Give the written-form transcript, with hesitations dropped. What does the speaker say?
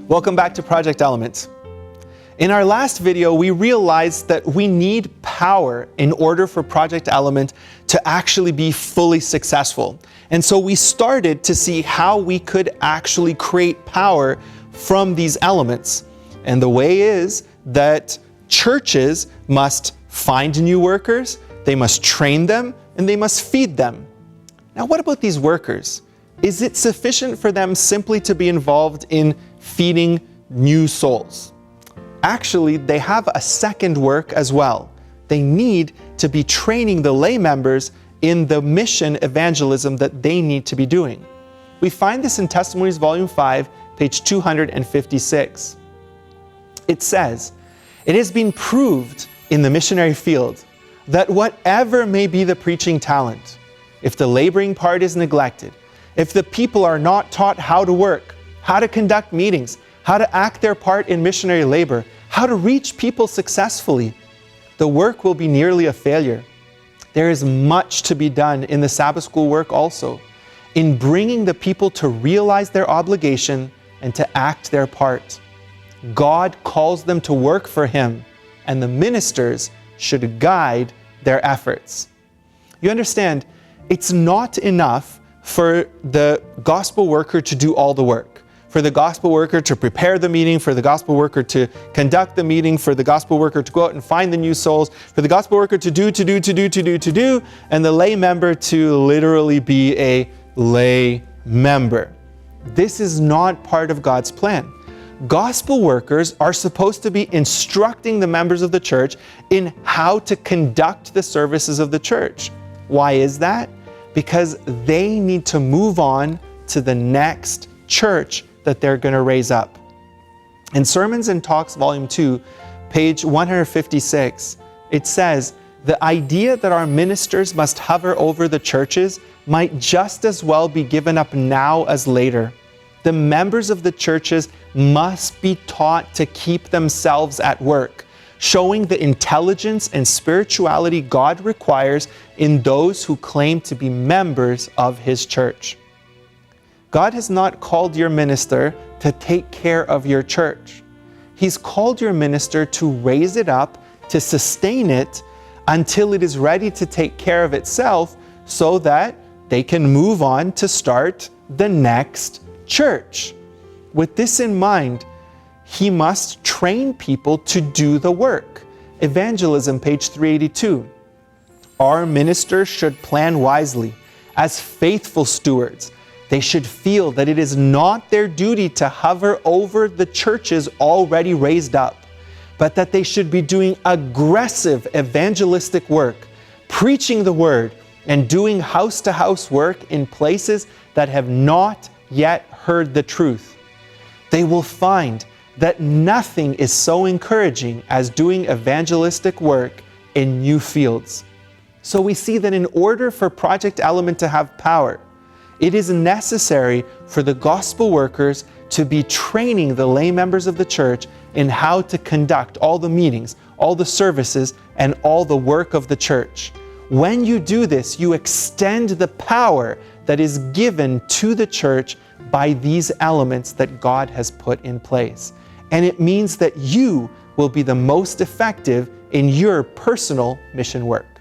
Welcome back to Project Element. In our last video, we realized that we need power in order for Project Element to actually be fully successful. And so we started to see how we could actually create power from these elements. And the way is that churches must find new workers, they must train them, and they must feed them. Now, what about these workers? Is it sufficient for them simply to be involved in feeding new souls? Actually, they have a second work as well. They need to be training the lay members in the mission evangelism that they need to be doing. We find this in Testimonies Volume 5, page 256. It says, "It has been proved in the missionary field that whatever may be the preaching talent, if the laboring part is neglected, if the people are not taught how to work, how to conduct meetings, how to act their part in missionary labor, how to reach people successfully, the work will be nearly a failure. There is much to be done in the Sabbath school work also, in bringing the people to realize their obligation and to act their part. God calls them to work for Him, and the ministers should guide their efforts." You understand, it's not enough for the gospel worker to do all the work, for the gospel worker to prepare the meeting, for the gospel worker to conduct the meeting, for the gospel worker to go out and find the new souls, for the gospel worker to do, and the lay member to literally be a lay member. This is not part of God's plan. Gospel workers are supposed to be instructing the members of the church in how to conduct the services of the church. Why is that? Because they need to move on to the next church that they're going to raise up. In Sermons and Talks, Volume 2, page 156, it says, "The idea that our ministers must hover over the churches might just as well be given up now as later. The members of the churches must be taught to keep themselves at work, showing the intelligence and spirituality God requires in those who claim to be members of His church." God has not called your minister to take care of your church. He's called your minister to raise it up, to sustain it until it is ready to take care of itself so that they can move on to start the next church. With this in mind, he must train people to do the work. Evangelism, page 382. "Our ministers should plan wisely. As faithful stewards, they should feel that it is not their duty to hover over the churches already raised up, but that they should be doing aggressive evangelistic work, preaching the word, and doing house-to-house work in places that have not yet heard the truth. They will find that nothing is so encouraging as doing evangelistic work in new fields." So we see that in order for Project Element to have power, it is necessary for the gospel workers to be training the lay members of the church in how to conduct all the meetings, all the services, and all the work of the church. When you do this, you extend the power that is given to the church by these elements that God has put in place. And it means that you will be the most effective in your personal mission work.